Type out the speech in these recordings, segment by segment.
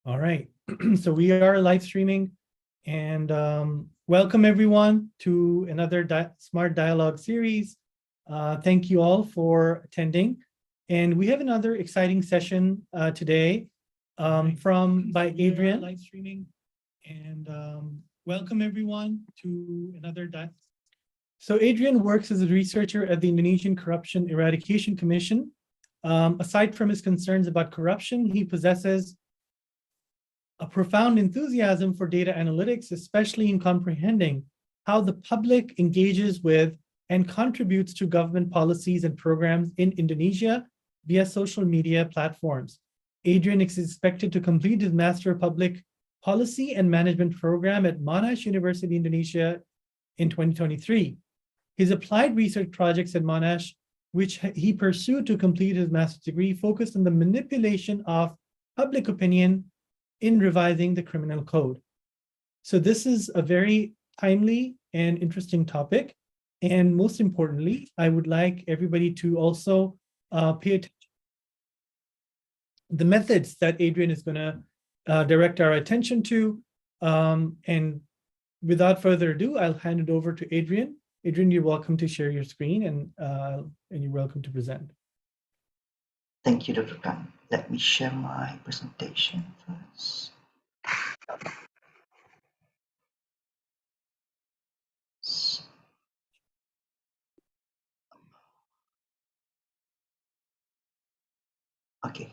All right, so we are live streaming, and welcome everyone to another Smart Dialogue series. Thank you all for attending, and we have another exciting session today by Adryan. Live streaming, and welcome everyone to another. So Adryan works as a researcher at the Indonesian Corruption Eradication Commission. Aside from his concerns about corruption, he possesses a profound enthusiasm for data analytics, especially in comprehending how the public engages with and contributes to government policies and programs in Indonesia via social media platforms. Adryan is expected to complete his Master of Public Policy and Management program at Monash University, Indonesia in 2023. His applied research projects at Monash, which he pursued to complete his master's degree, focused on the manipulation of public opinion in revising the criminal code. So this is a very timely and interesting topic. And most importantly, I would like everybody to also pay attention to the methods that Adryan is going to direct our attention to. And without further ado, I'll hand it over to Adryan. Adryan, you're welcome to share your screen and you're welcome to present. Thank you, Dr. Khan. Let me share my presentation first. Okay.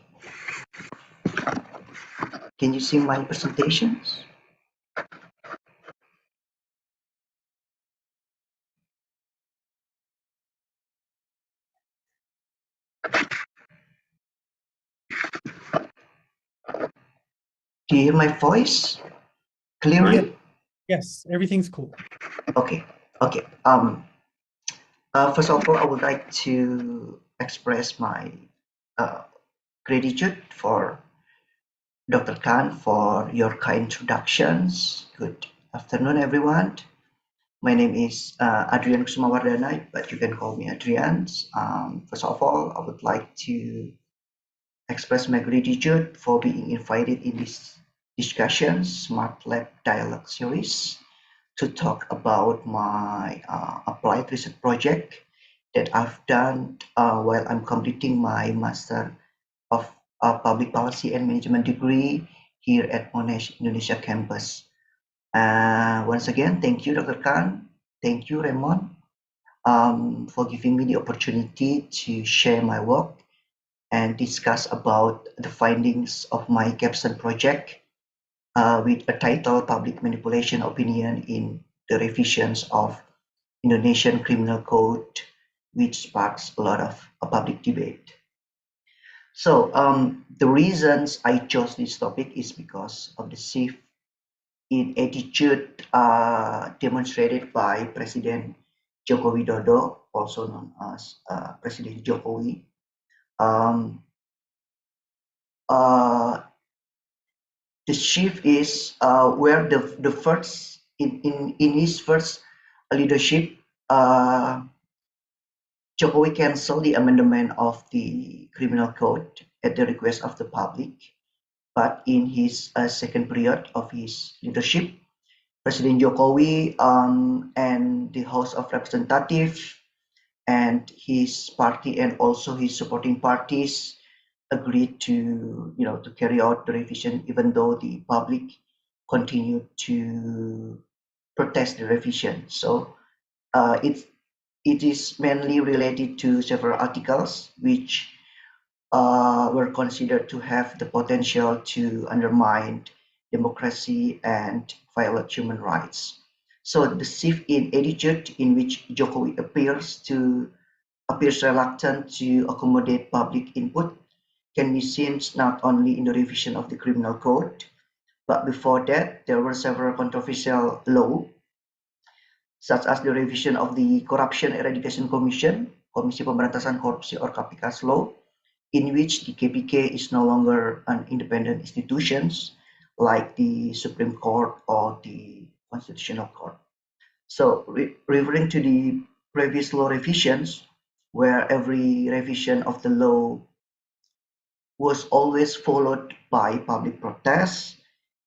Can you see my presentations? Do you hear my voice clearly? Yes, everything's cool. Okay. Okay. First of all, I would like to express my gratitude for Dr. Khan for your kind introductions. Good afternoon, everyone. My name is Adryan Kusumawardhana, but you can call me Adryan. First of all, I would like to express my gratitude for being invited in this discussion, Smart Lab Dialogue series, to talk about my applied research project that I've done while I'm completing my Master of Public Policy and Management degree here at Monash Indonesia campus. Once again, thank you, Dr. Khan. Thank you, Raymond, for giving me the opportunity to share my work and discuss about the findings of my capstone project with a title Public Manipulation Opinion in the Revisions of Indonesian Criminal Code, which sparks a lot of public debate. So the reasons I chose this topic is because of the shift in attitude demonstrated by President Joko Widodo, also known as President Jokowi. The shift is where the first in his first leadership, Jokowi canceled the amendment of the criminal code at the request of the public. But in his second period of his leadership, President Jokowi and the House of Representatives and his party and also his supporting parties agreed to carry out the revision, even though the public continued to protest the revision. So it is mainly related to several articles which were considered to have the potential to undermine democracy and violate human rights. So the shift in attitude in which Jokowi appears reluctant to accommodate public input can be seen not only in the revision of the criminal code, but before that there were several controversial laws, such as the revision of the Corruption Eradication Commission, Komisi Pemberantasan Korupsi or KPK's law, in which the KPK is no longer an independent institution like the Supreme Court or the Constitutional Court. So referring to the previous law revisions, where every revision of the law was always followed by public protests.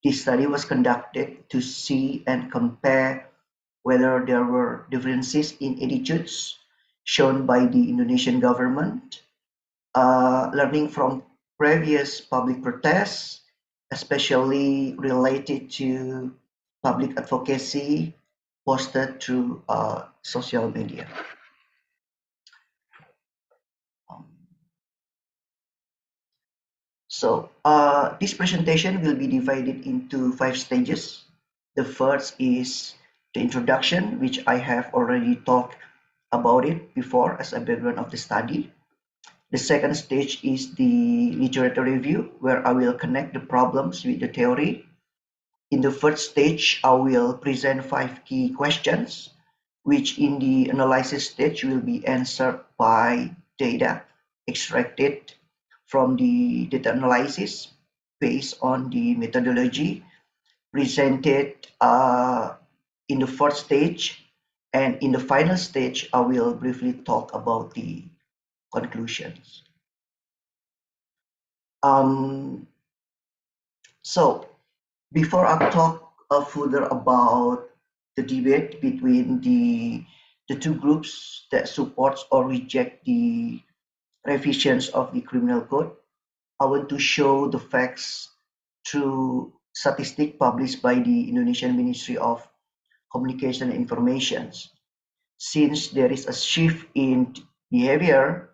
This study was conducted to see and compare whether there were differences in attitudes shown by the Indonesian government, learning from previous public protests, especially related to public advocacy posted through social media. Um, this presentation will be divided into 5 stages. The first is the introduction, which I have already talked about it before as a background of the study. The second stage is the literature review, where I will connect the problems with the theory. In the first stage, I will present 5 key questions, which in the analysis stage will be answered by data extracted from the data analysis based on the methodology presented in the first stage. And in the final stage, I will briefly talk about the conclusions. Um, so before I talk further about the debate between the two groups that supports or reject the revisions of the criminal code, I want to show the facts through statistic published by the Indonesian Ministry of Communication and Informations. Since there is a shift in behavior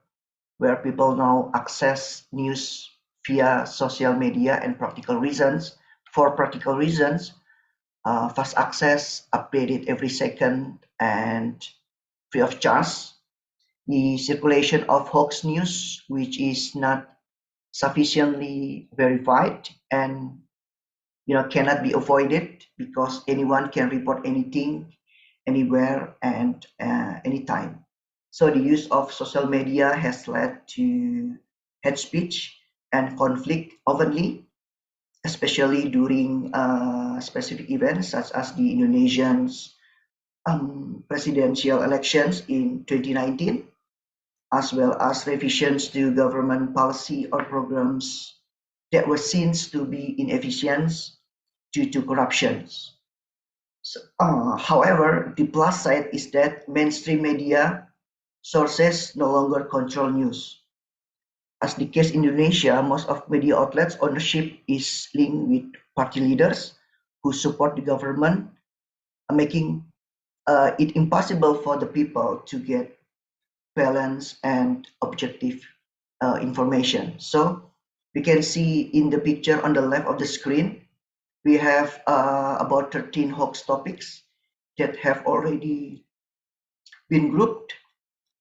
where people now access news via social media and for practical reasons, fast access, updated every second, and free of charge. The circulation of hoax news, which is not sufficiently verified and cannot be avoided because anyone can report anything, anywhere, and anytime. So the use of social media has led to hate speech and conflict openly, especially during specific events such as the Indonesian's presidential elections in 2019, as well as revisions to government policy or programs that were seen to be inefficient due to corruptions. However, the plus side is that mainstream media sources no longer control news. As the case in Indonesia, most of media outlets' ownership is linked with party leaders who support the government, making it impossible for the people to get balanced and objective information. So we can see in the picture on the left of the screen, we have about 13 hoax topics that have already been grouped.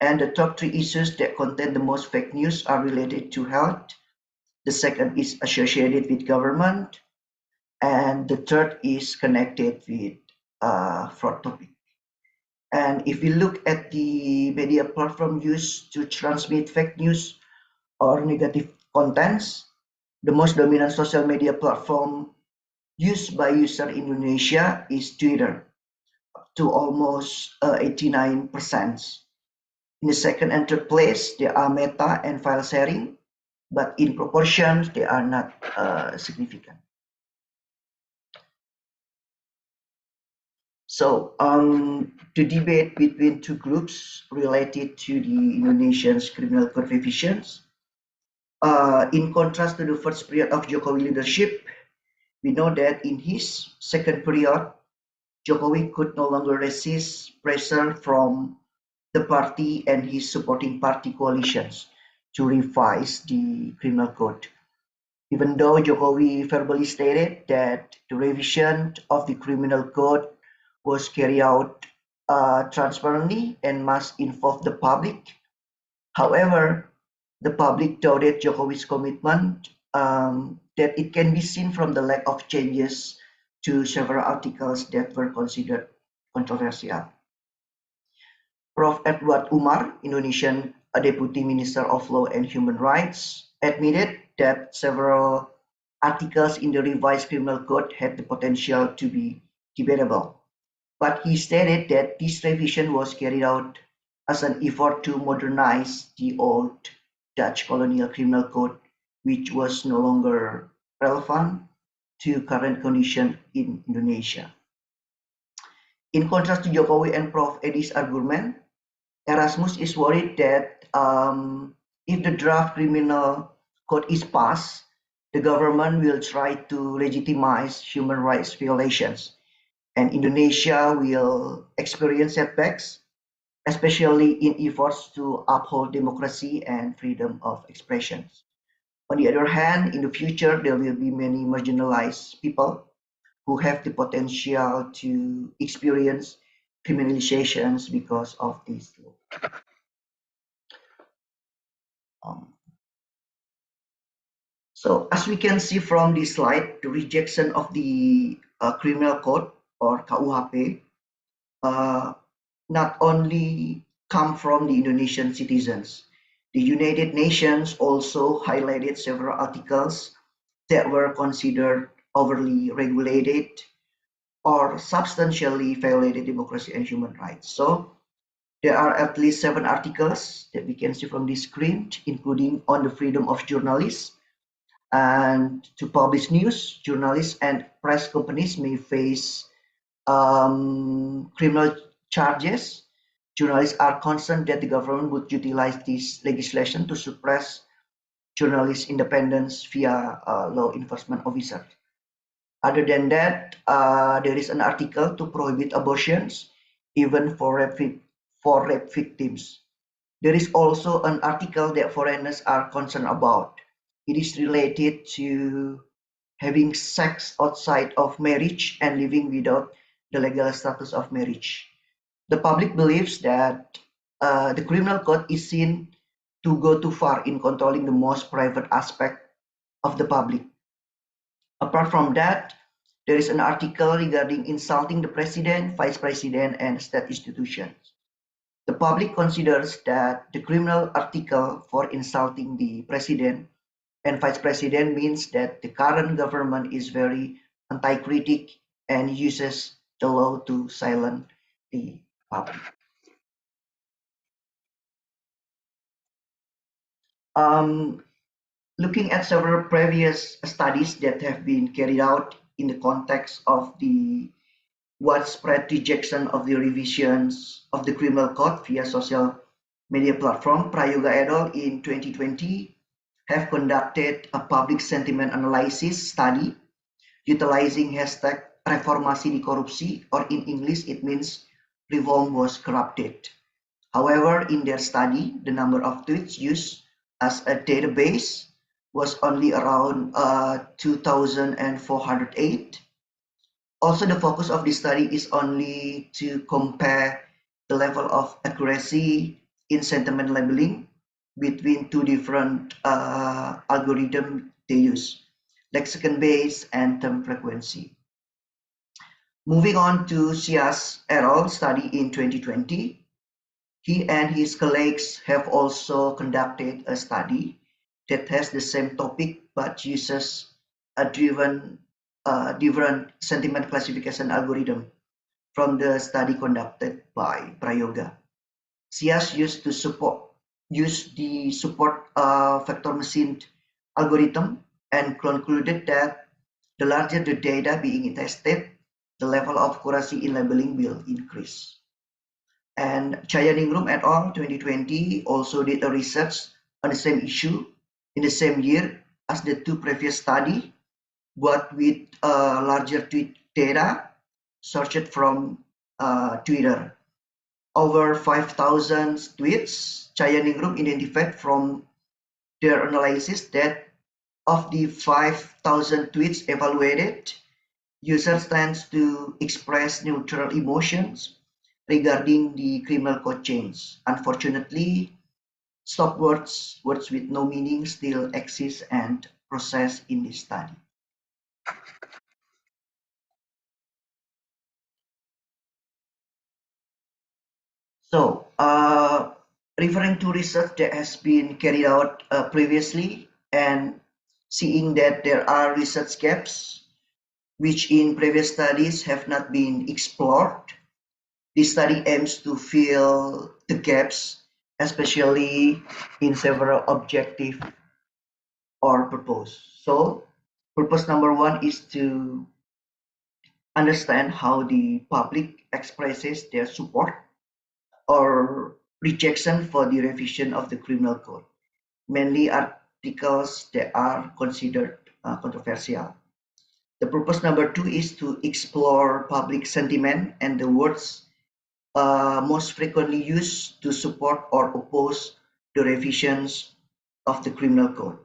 And the top 3 issues that contain the most fake news are related to health. The second is associated with government. And the third is connected with fraud topic. And if we look at the media platform used to transmit fake news or negative contents, the most dominant social media platform used by user in Indonesia is Twitter, to almost 89%. In the second and third place, there are Meta and file sharing, but in proportions, they are not significant. So the debate between two groups related to the Indonesian's criminal code revisions. In contrast to the first period of Jokowi leadership, we know that in his second period, Jokowi could no longer resist pressure from the party and his supporting party coalitions to revise the criminal code. Even though Jokowi verbally stated that the revision of the criminal code was carried out transparently and must involve the public. However, the public doubted Jokowi's commitment, that it can be seen from the lack of changes to several articles that were considered controversial. Prof. Edward Umar, Indonesian Deputy Minister of Law and Human Rights, admitted that several articles in the revised criminal code had the potential to be debatable. But he stated that this revision was carried out as an effort to modernize the old Dutch colonial criminal code which was no longer relevant to current condition in Indonesia. In contrast to Jokowi and Prof. Edi's argument, Erasmus is worried that if the draft criminal code is passed, the government will try to legitimize human rights violations, and Indonesia will experience setbacks, especially in efforts to uphold democracy and freedom of expression. On the other hand, in the future, there will be many marginalized people who have the potential to experience criminalizations because of this law. Um, so as we can see from this slide, the rejection of the criminal code or KUHP not only come from the Indonesian citizens. The United Nations also highlighted several articles that were considered overly regulated or substantially violated democracy and human rights. So there are at least 7 articles that we can see from this screen, including on the freedom of journalists and to publish news. Journalists and press companies may face criminal charges. Journalists are concerned that the government would utilize this legislation to suppress journalists' independence via law enforcement officers. Other than that, there is an article to prohibit abortions, even for rape victims. There is also an article that foreigners are concerned about. It is related to having sex outside of marriage and living without the legal status of marriage. The public believes that the criminal code is seen to go too far in controlling the most private aspect of the public. Apart from that, there is an article regarding insulting the president, vice president, and state institutions. The public considers that the criminal article for insulting the president and vice president means that the current government is very anti-critic and uses the law to silence the public. Looking at several previous studies that have been carried out in the context of the widespread rejection of the revisions of the criminal code via social media platform, Prayoga et al. In 2020 have conducted a public sentiment analysis study utilizing hashtag reformasi di korupsi, or in English it means reform was corrupted. However, in their study, the number of tweets used as a database was only around 2,408. Also, the focus of this study is only to compare the level of accuracy in sentiment labeling between two different algorithms they use, lexicon-based and term frequency. Moving on to Sias et al. Study in 2020, he and his colleagues have also conducted a study that has the same topic but uses a different sentiment classification algorithm from the study conducted by Prayoga. Sias used the support vector machine algorithm and concluded that the larger the data being tested, the level of accuracy in labeling will increase. And Chayaningrum et al. 2020 also did a research on the same issue in the same year as the two previous studies, but with larger tweet data searched from Twitter. Over 5,000 tweets, Chayaningrum identified from their analysis that of the 5,000 tweets evaluated, users tend to express neutral emotions regarding the criminal code change. Unfortunately, stop words with no meaning still exist and processed in this study. So, referring to research that has been carried out previously and seeing that there are research gaps which in previous studies have not been explored, this study aims to fill the gaps, especially in several objective or purpose. So purpose number one is to understand how the public expresses their support or rejection for the revision of the criminal code, mainly articles that are considered controversial. The purpose number two is to explore public sentiment and the words most frequently used to support or oppose the revisions of the criminal code.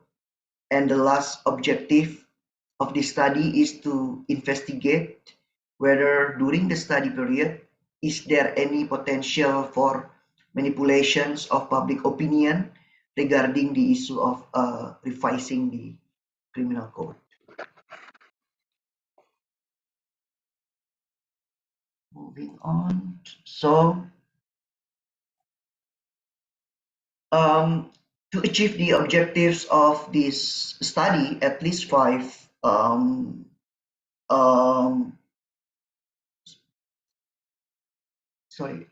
And the last objective of the study is to investigate whether during the study period is there any potential for manipulations of public opinion regarding the issue of revising the criminal code. Moving on. So um, to achieve the objectives of this study, at least five um, sorry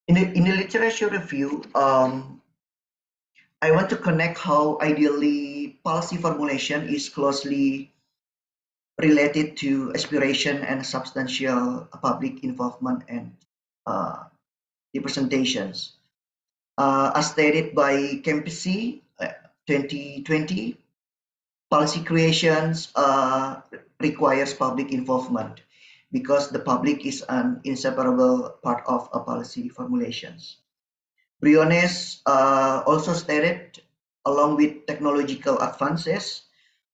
in the literature review, I want to connect how ideally policy formulation is closely related to aspiration and substantial public involvement and uh, representations. As stated by Campisi 2020, policy creations requires public involvement because the public is an inseparable part of a policy formulations. Briones also stated, along with technological advances,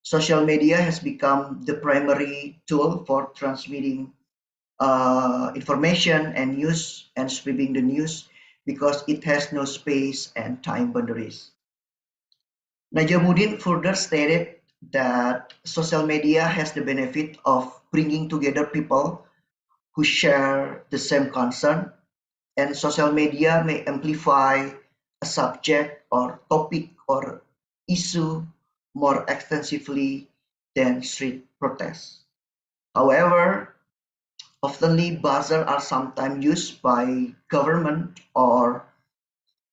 social media has become the primary tool for transmitting information and news and spreading the news because it has no space and time boundaries. Najamuddin further stated that social media has the benefit of bringing together people who share the same concern, and social media may amplify a subject or topic or issue more extensively than street protests. However, oftenly buzzer are sometimes used by government or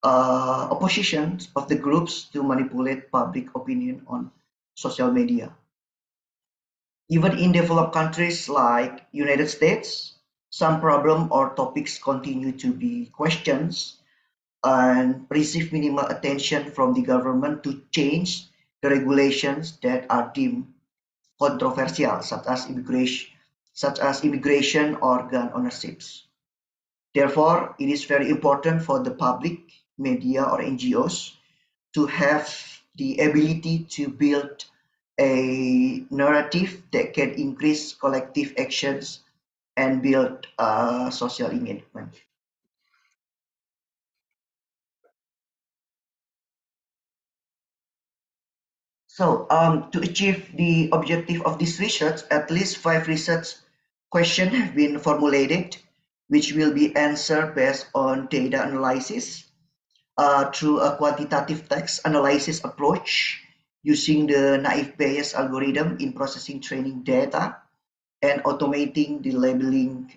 oppositions of the groups to manipulate public opinion on social media. Even in developed countries like United States, some problem or topics continue to be questions and receive minimal attention from the government to change the regulations that are deemed controversial, such as immigration or gun ownerships. Therefore, it is very important for the public, media, or NGOs to have the ability to build a narrative that can increase collective actions and build social engagement. So to achieve the objective of this research, at least five research questions have been formulated, which will be answered based on data analysis through a quantitative text analysis approach using the naive Bayes algorithm in processing training data and automating the labeling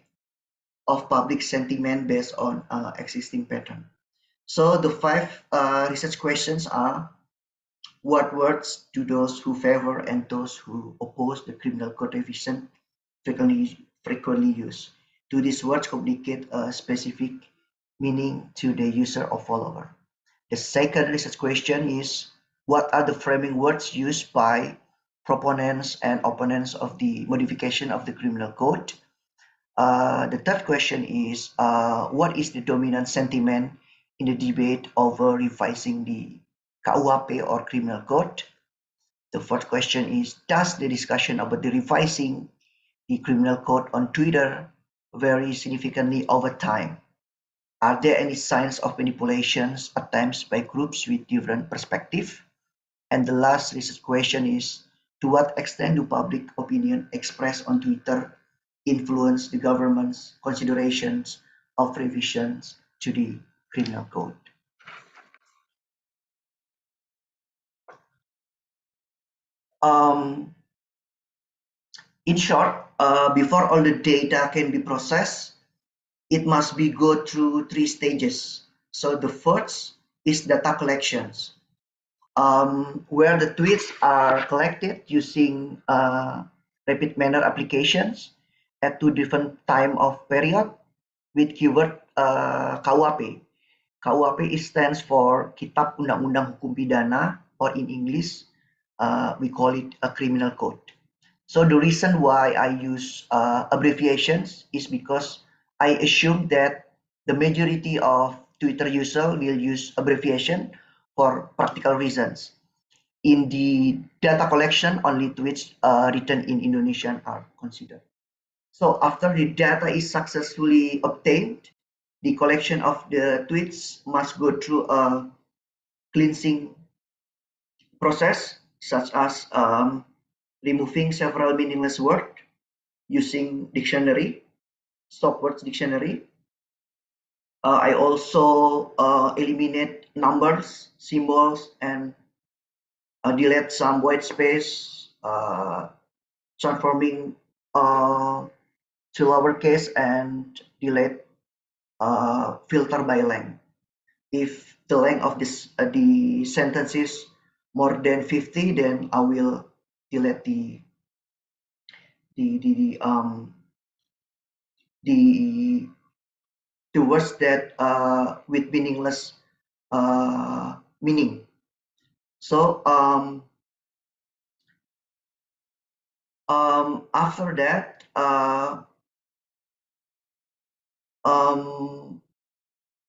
of public sentiment based on existing pattern. So the five research questions are: what words do those who favor and those who oppose the criminal code revision frequently use? Do these words communicate a specific meaning to the user or follower? The second research question is, what are the framing words used by proponents and opponents of the modification of the criminal code? The third question is, what is the dominant sentiment in the debate over revising the KUHP or criminal code? The fourth question is, does the discussion about the revising the criminal code on Twitter vary significantly over time? Are there any signs of manipulations attempts by groups with different perspective? And the last research question is, to what extent do public opinion expressed on Twitter influence the government's considerations of revisions to the criminal code? Um, in short, before all the data can be processed, it must be go through three stages. So the first is data collections. where the tweets are collected using rapid manner applications at two different time of period with keyword KUHP. KUHP stands for Kitab Undang-Undang Hukum Pidana, or in English, we call it a criminal code. So the reason why I use abbreviations is because I assume that the majority of Twitter users will use abbreviation for practical reasons. In the data collection, only tweets written in Indonesian are considered. So after the data is successfully obtained, the collection of the tweets must go through a cleansing process, such as removing several meaningless words using dictionary, stock words dictionary. I also eliminate numbers, symbols, and delete some white space, transforming to lowercase, and delete filter by length. If the length of this the sentence is more than 50, then I will delete the the words that with meaningless meaning. So after that,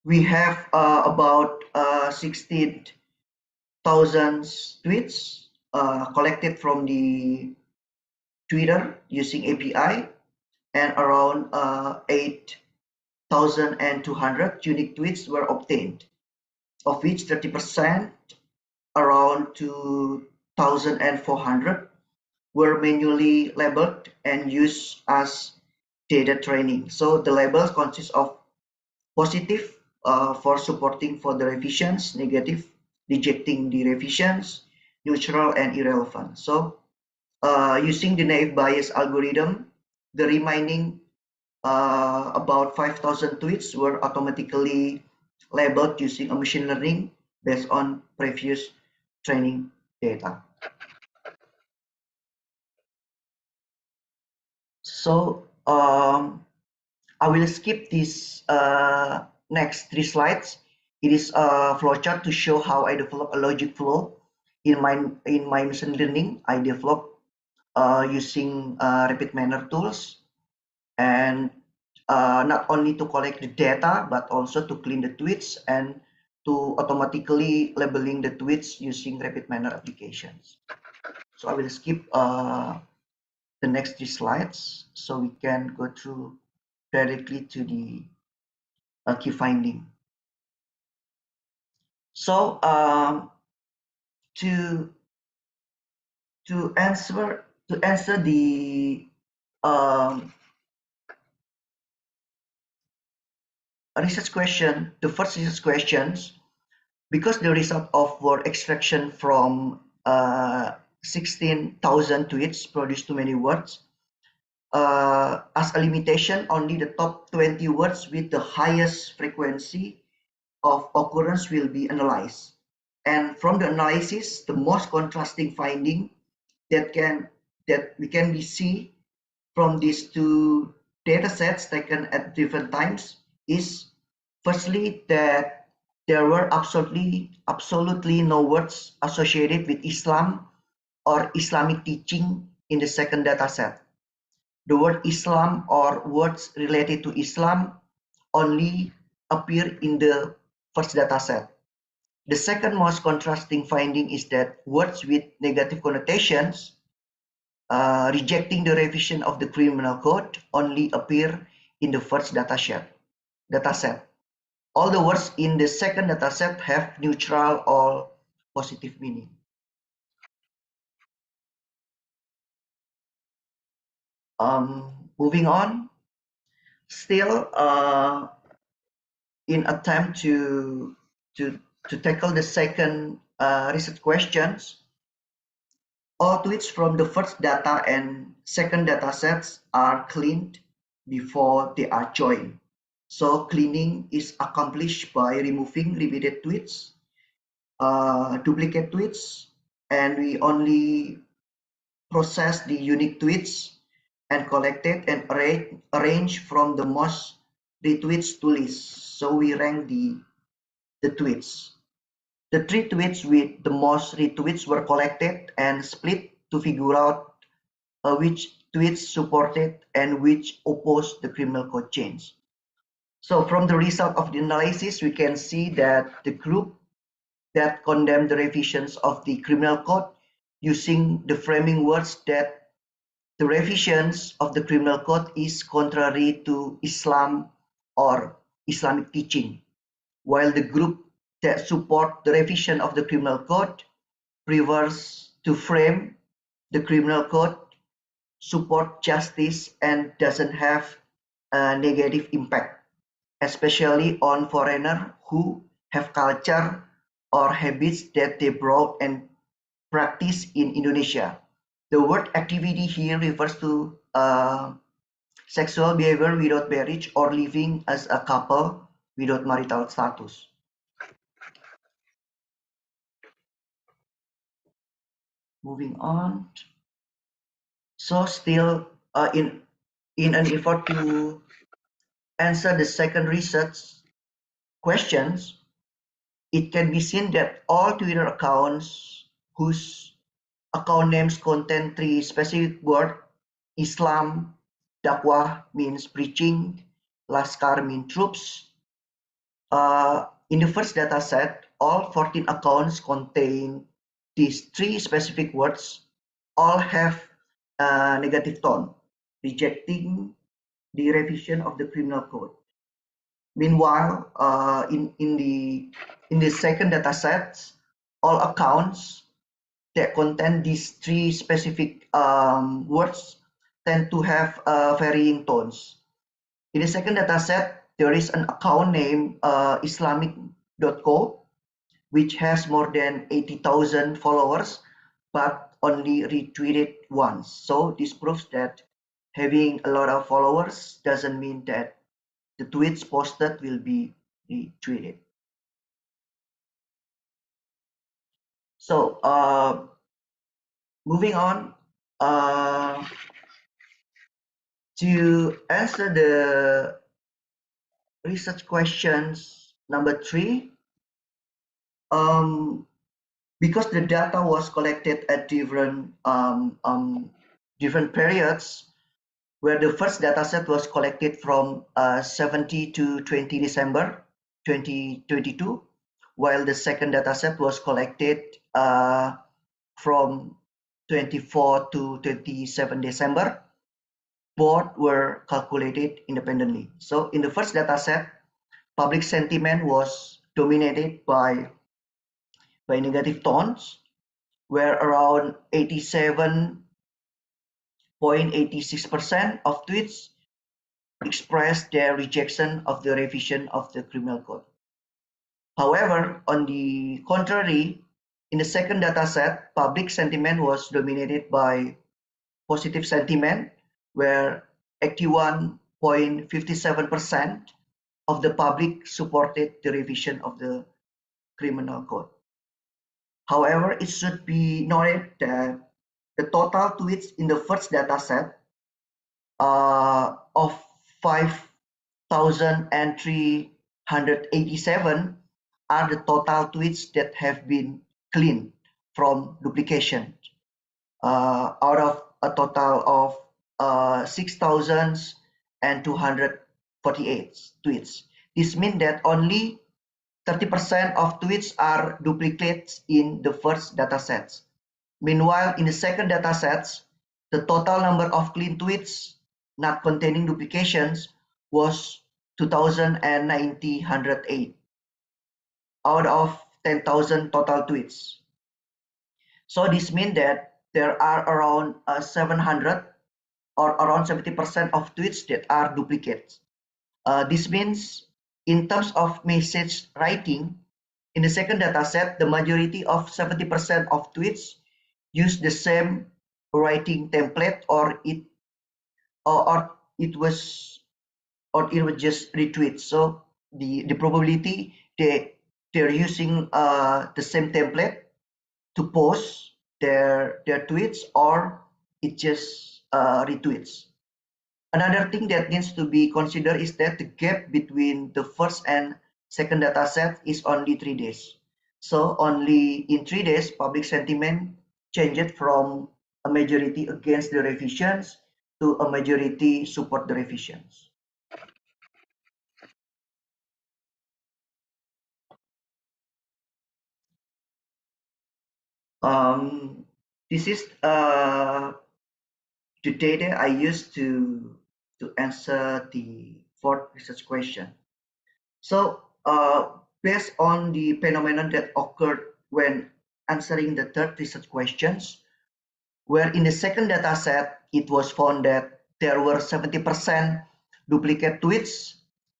we have about 16,000 tweets collected from the Twitter using API, and around 8,200 unique tweets were obtained, of which 30%, around 2,400, were manually labeled and used as data training. So the labels consist of positive for supporting for the revisions, negative rejecting the revisions, neutral and irrelevant. So using the naive Bayes algorithm, the remaining about 5,000 tweets were automatically labeled using a machine learning based on previous training data. So I will skip this next 3 slides. It is a flowchart to show how I develop a logic flow in my machine learning. I develop using rapid manner tools, and not only to collect the data, but also to clean the tweets and to automatically labeling the tweets using rapid manner applications. So I will skip the next 3 slides so we can go through directly to the key finding. So to answer the research question, the first research questions, because the result of word extraction from 16,000 tweets produced too many words. As a limitation, only the top 20 words with the highest frequency of occurrence will be analyzed. And from the analysis, the most contrasting finding that we can see from these two data sets taken at different times is, firstly, that there were absolutely no words associated with Islam or Islamic teaching in the second data set. The word Islam or words related to Islam only appear in the first data set. The second most contrasting finding is that words with negative connotations, rejecting the revision of the criminal code, only appear in the first data set. All the words in the second data set have neutral or positive meaning. Moving on, still in attempt to tackle the second research questions, all tweets from the first data and second data sets are cleaned before they are joined. So cleaning is accomplished by removing repeated tweets duplicate tweets, and we only process the unique tweets and collect it and arrange from the most retweets to list. So we rank the tweets. The three tweets with the most retweets were collected and split to figure out which tweets supported and which opposed the criminal code change. So from the result of the analysis, we can see that the group that condemned the revisions of the criminal code using the framing words that the revisions of the criminal code is contrary to Islam or Islamic teaching, while the group that support the revision of the criminal code prefers to frame the criminal code support justice and doesn't have a negative impact, especially on foreigners who have culture or habits that they brought and practice in Indonesia. The word activity here refers to sexual behavior without marriage or living as a couple without marital status. Moving on. So still in an effort to answer the second research questions, it can be seen that all Twitter accounts whose account names contain three specific words: Islam, dakwah means preaching, laskar means troops. In the first data set, all 14 accounts contain these three specific words, all have a negative tone, rejecting the revision of the criminal code. Meanwhile, in the second data set, all accounts that contain these three specific words tend to have varying tones. In the second data set, there is an account named Islamic.co, which has more than 80,000 followers, but only retweeted once. So this proves that having a lot of followers doesn't mean that the tweets posted will be retweeted. So moving on to answer the research questions number 3, because the data was collected at different periods, where the first data set was collected from 70 to 20 December 2022, while the second data set was collected from 24 to 27 December. Both were calculated independently. So in the first data set, public sentiment was dominated by negative tones, where around 87.86% of tweets expressed their rejection of the revision of the criminal code. However, on the contrary, in the second data set, public sentiment was dominated by positive sentiment, where 81.57% of the public supported the revision of the criminal code. However, it should be noted that the total tweets in the first data set of 5,387 are the total tweets that have been cleaned from duplication, out of a total of 6,248 tweets. This means that only 30% of tweets are duplicates in the first data sets. Meanwhile, in the second data sets, the total number of clean tweets not containing duplications was 2,908 out of 10,000 total tweets. So this means that there are around 700 or around 70% of tweets that are duplicates. This means in terms of message writing, in the second data set, the majority of 70% of tweets use the same writing template, or it was just retweets. So the probability they're using the same template to post their tweets, or it just retweets. Another thing that needs to be considered is that the gap between the first and second data set is only 3 days. So only in 3 days, public sentiment changed from a majority against the revisions to a majority support the revisions. This is the data I used to answer the fourth research question. So based on the phenomenon that occurred when answering the third research questions, where in the second data set, it was found that there were 70% duplicate tweets.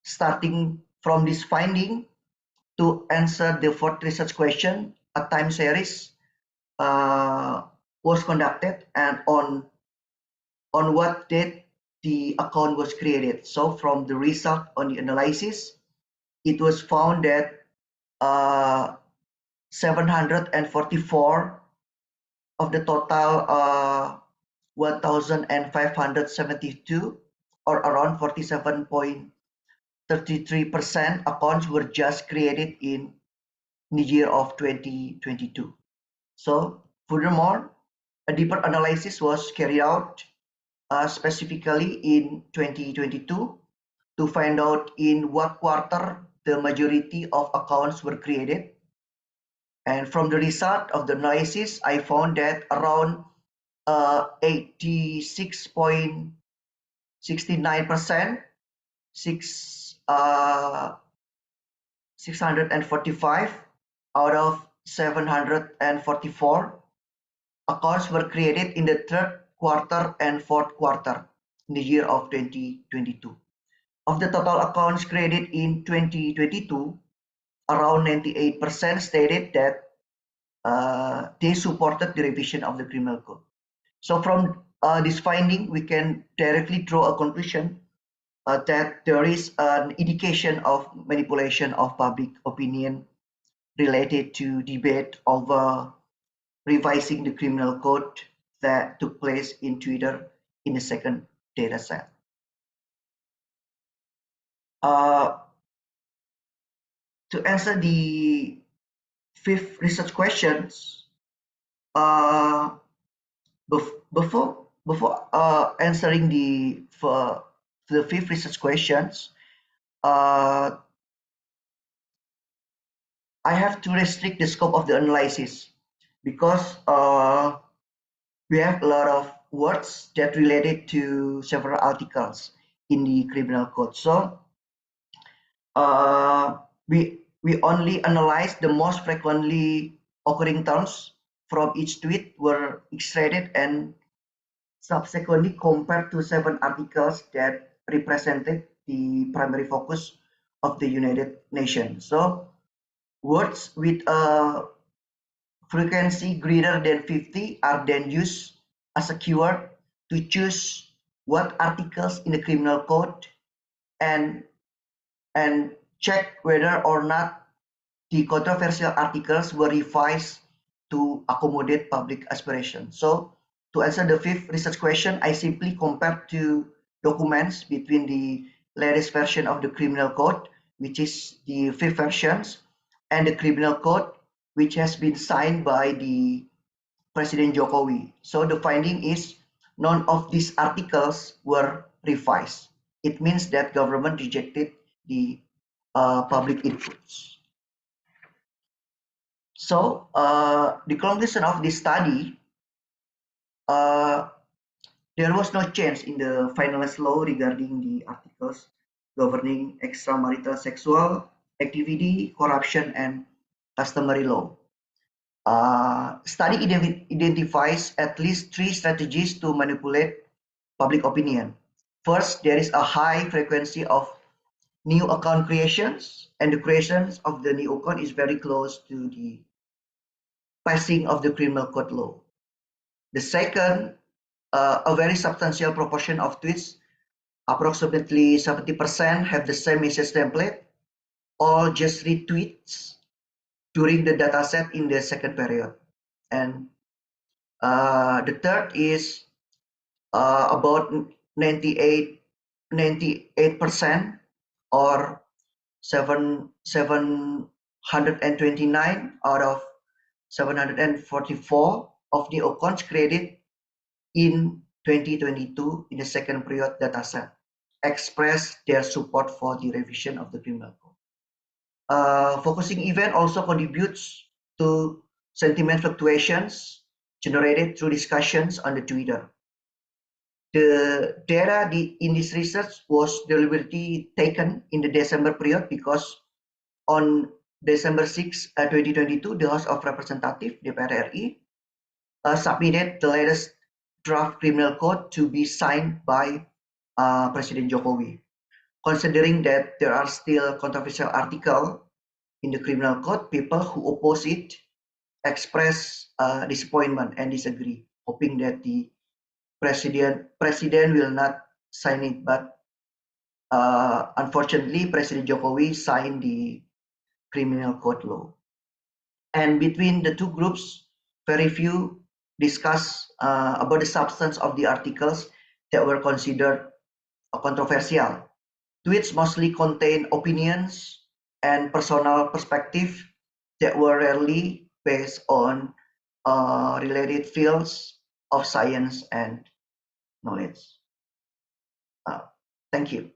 Starting from this finding, to answer the fourth research question, a time series was conducted, and on what date the account was created. So from the result on the analysis, it was found that 744 of the total 1,572, or around 47.33% accounts were just created in the year of 2022. So furthermore, a deeper analysis was carried out specifically in 2022 to find out in what quarter the majority of accounts were created. And from the result of the analysis, I found that around 86.69%, 645 out of 744 accounts were created in the third quarter and fourth quarter in the year of 2022. Of the total accounts created in 2022, around 98% stated that they supported the revision of the criminal code. So from this finding, we can directly draw a conclusion that there is an indication of manipulation of public opinion related to debate over revising the criminal code that took place in Twitter in the second data set. To answer the fifth research questions, before answering the fifth research questions, I have to restrict the scope of the analysis because we have a lot of words that related to several articles in the criminal code. So we only analyze the most frequently occurring terms from each tweet were extracted and subsequently compared to 7 articles that represented the primary focus of the United Nations. So words with a frequency greater than 50 are then used as a keyword to choose what articles in the criminal code and check whether or not the controversial articles were revised to accommodate public aspiration. So to answer the fifth research question, I simply compared two documents between the latest version of the criminal code, which is the fifth versions, and the criminal code, which has been signed by the President Jokowi. So the finding is none of these articles were revised. It means that government rejected the public inputs. So the conclusion of this study, there was no change in the finalized law regarding the articles governing extramarital sexual activity, corruption, and customary law. Study identifies at least 3 strategies to manipulate public opinion. First, there is a high frequency of new account creations, and the creations of the new account is very close to the passing of the criminal code law. The second, a very substantial proportion of tweets, approximately 70%, have the same message template, all just retweets during the data set in the second period. And the third is about 98% or 729 out of 744 of new accounts created in 2022 in the second period dataset express their support for the revision of the criminal code. Focusing event also contributes to sentiment fluctuations generated through discussions on the Twitter. The data in this research was deliberately taken in the December period because on December 6, 2022, the House of Representatives, DPR RI, submitted the latest draft criminal code to be signed by President Jokowi. Considering that there are still controversial articles in the criminal code, people who oppose it express disappointment and disagree, hoping that the president will not sign it. But unfortunately, President Jokowi signed the criminal code law. And between the two groups, very few discuss about the substance of the articles that were considered controversial. Tweets mostly contain opinions and personal perspective that were rarely based on related fields of science and knowledge. Thank you.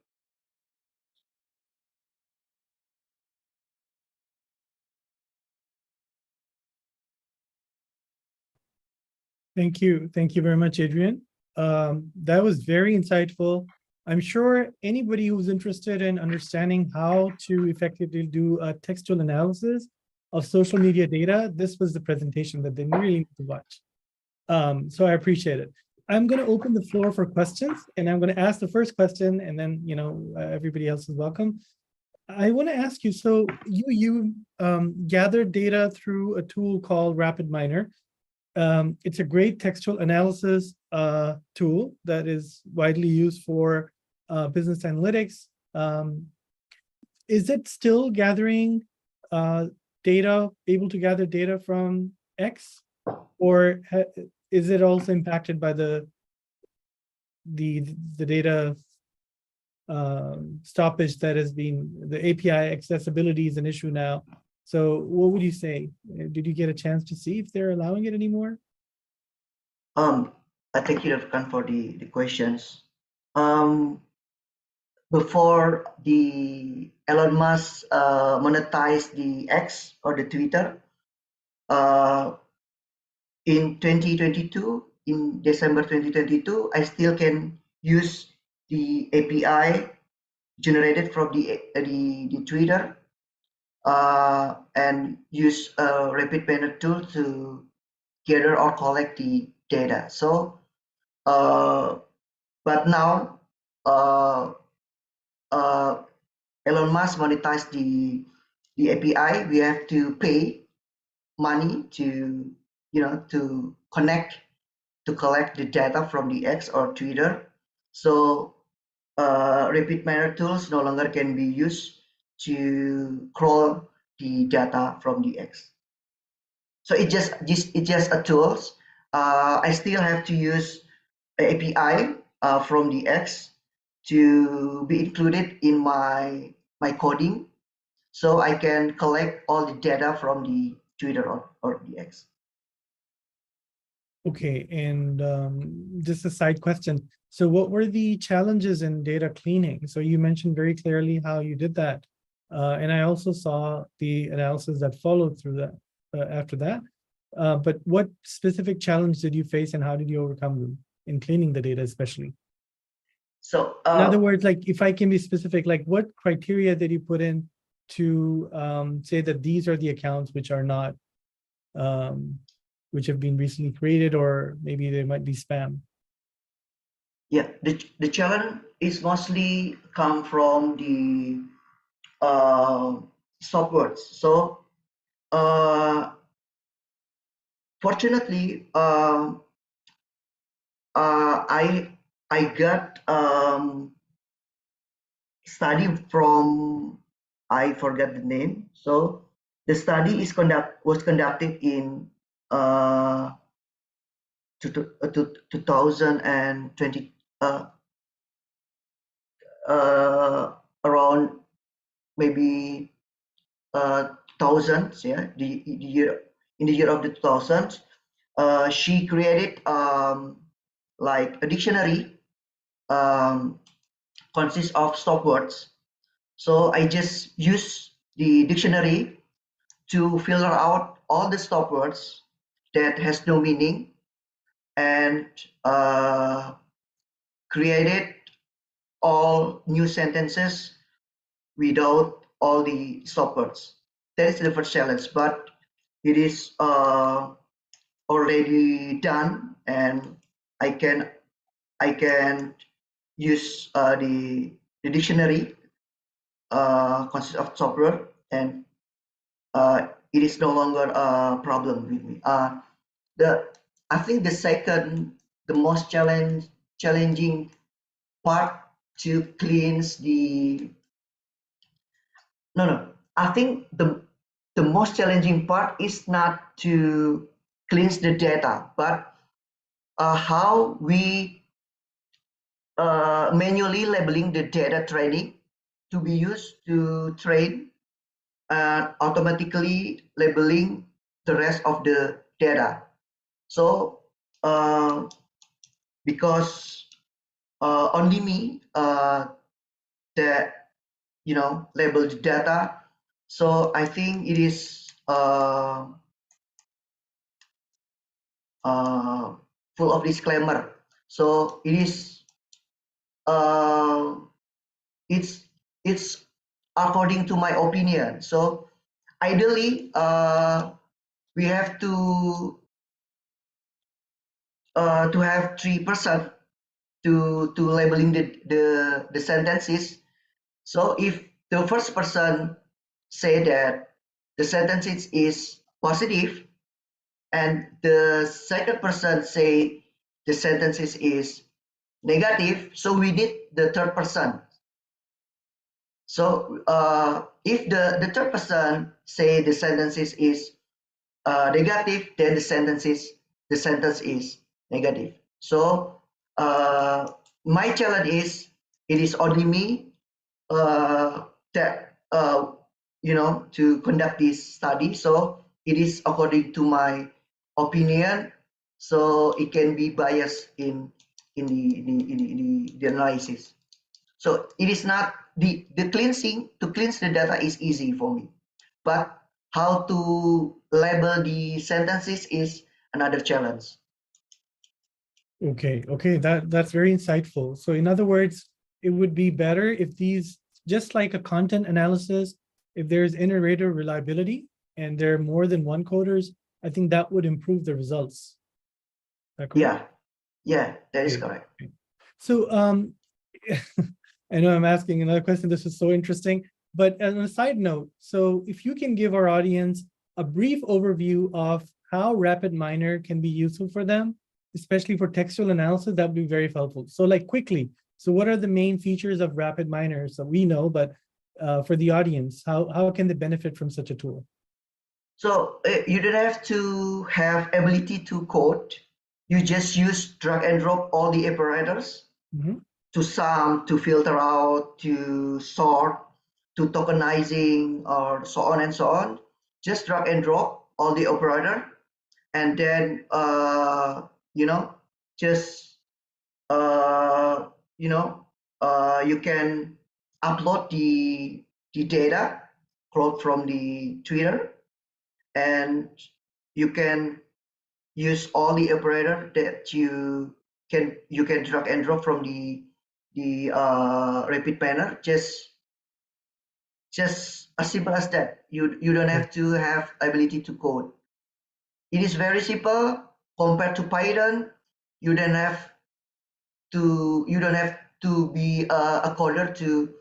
Thank you. Thank you very much, Adrian. That was very insightful. I'm sure anybody who's interested in understanding how to effectively do a textual analysis of social media data, this was the presentation that they really need to watch. So I appreciate it. I'm going to open the floor for questions, and I'm going to ask the first question, and then everybody else is welcome. I want to ask you, so you gathered data through a tool called RapidMiner. It's a great textual analysis tool that is widely used for business analytics. Is it still gathering data, able to gather data from X, or is it also impacted by the data stoppage that has been, the API accessibility is an issue now? So what would you say? Did you get a chance to see if they're allowing it anymore? I thank you, Khan, for the questions. Before the Elon Musk monetized the X or the Twitter, in 2022, in December 2022, I still can use the API generated from the Twitter and use a RapidMiner tool to gather or collect the data. So, but now Elon Musk monetized the API. We have to pay money to to collect the data from the X or Twitter. So RapidMiner tools no longer can be used to crawl the data from the X. So it's just a tools. I still have to use API from the X to be included in my coding, so I can collect all the data from the Twitter or the X. Okay, and just a side question. So what were the challenges in data cleaning? So you mentioned very clearly how you did that. And I also saw the analysis that followed through that after that. But what specific challenge did you face, and how did you overcome them in cleaning the data especially? So in other words, like if I can be specific, like what criteria did you put in to say that these are the accounts which are not, which have been recently created, or maybe they might be spam? Yeah, the challenge is mostly come from the software. So fortunately, I got study from, I forget the name. So The study was conducted in 2020, around maybe thousands, yeah, the year in the year of the 2000s. She created like a dictionary, um, consists of stop words. So I just use the dictionary to filter out all the stop words that has no meaning, and created all new sentences without all the stop words. That is the first challenge, but it is already done, and I can I can use the dictionary consists of software, and it is no longer a problem with me. The I think the second, the most challenging part to cleanse the no. I think the most challenging part is not to cleanse the data, but how we manually labeling the data training to be used to train, and automatically labeling the rest of the data. So because only me that label the data, so I think it is uh, full of disclaimer. So it is uh, it's according to my opinion. So ideally, we have to have 3% to labeling the sentences. So if the first person say that the sentences is positive, and the second person say the sentences is negative, so we need the third person. So if the third person say the sentences is negative, then the sentence is negative. So my challenge is, it is only me that to conduct this study. So it is according to my opinion. So it can be biased in the analysis. So it is not the cleansing. To cleanse the data is easy for me, but how to label the sentences is another challenge. Okay, that's very insightful. So in other words, it would be better if these, just like a content analysis, if there's iterator reliability and there are more than one coders, I think that would improve the results. Is that correct? Yeah, that is Okay. correct. So I know I'm asking another question. This is so interesting. But on a side note, so if you can give our audience a brief overview of how RapidMiner can be useful for them, especially for textual analysis, that would be very helpful. So like quickly, so what are the main features of RapidMiner? So we know, but for the audience, how can they benefit from such a tool? So you don't have to have ability to code. You just use drag and drop all the operators to sum, to filter out, to sort, to tokenizing, or so on and so on. Just drag and drop all the operator, and then just you can upload the data from the Twitter, and you can use all the operator that you can drag and drop from the RapidMiner. Just as simple as that. You don't have to have ability to code. It is very simple compared to Python. You don't have to be a coder to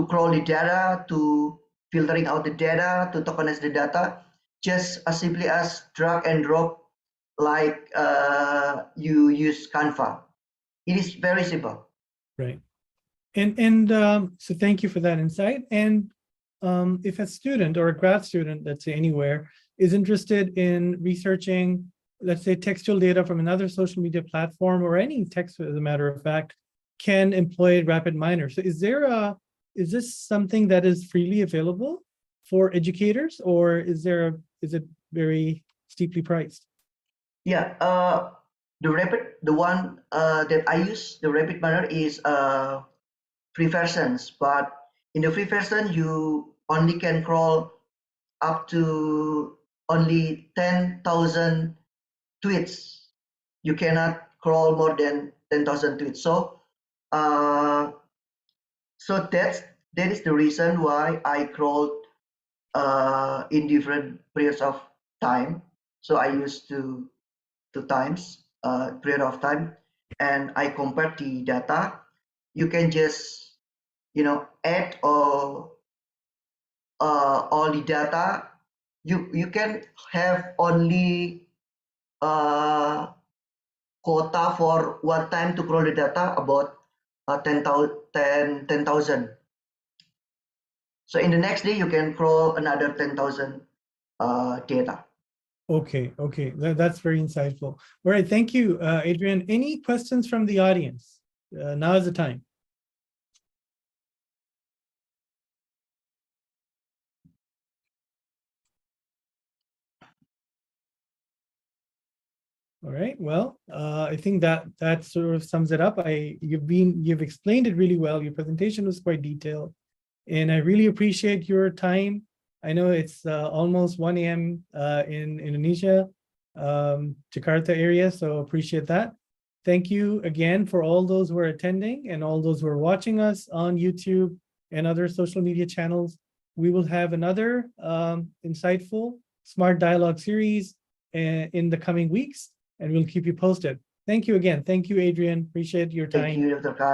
crawl the data, to filtering out the data, to tokenize the data. Just as simply as drag and drop, like you use Canva. It is very simple. Right. And so thank you for that insight. And if a student or a grad student, let's say anywhere, is interested in researching, let's say, textual data from another social media platform or any text, as a matter of fact, can employ RapidMiner. So is this something that is freely available for educators, or is it very steeply priced? Yeah, the one that I use, the RapidMiner, is free versions, but in the free version you only can crawl up to only 10,000 tweets. You cannot crawl more than 10,000 tweets. Uh, so that is the reason why I crawled in different periods of time. So I used two times period of time, and I compared the data. You can just add all the data. You can have only uh, quota for one time to crawl the data about 10,000. So in the next day, you can crawl another 10,000 data. Okay, that's very insightful. All right, thank you, Adryan. Any questions from the audience? Now is the time. All right, well, I think that sort of sums it up. You've explained it really well. Your presentation was quite detailed, and I really appreciate your time. I know it's almost 1 a.m. In Indonesia, Jakarta area, so appreciate that. Thank you again for all those who are attending and all those who are watching us on YouTube and other social media channels. We will have another insightful Smart Dialogue series in the coming weeks, and we'll keep you posted. Thank you again. Thank you, Adryan. Appreciate your time. Thank you, Dr. Khan.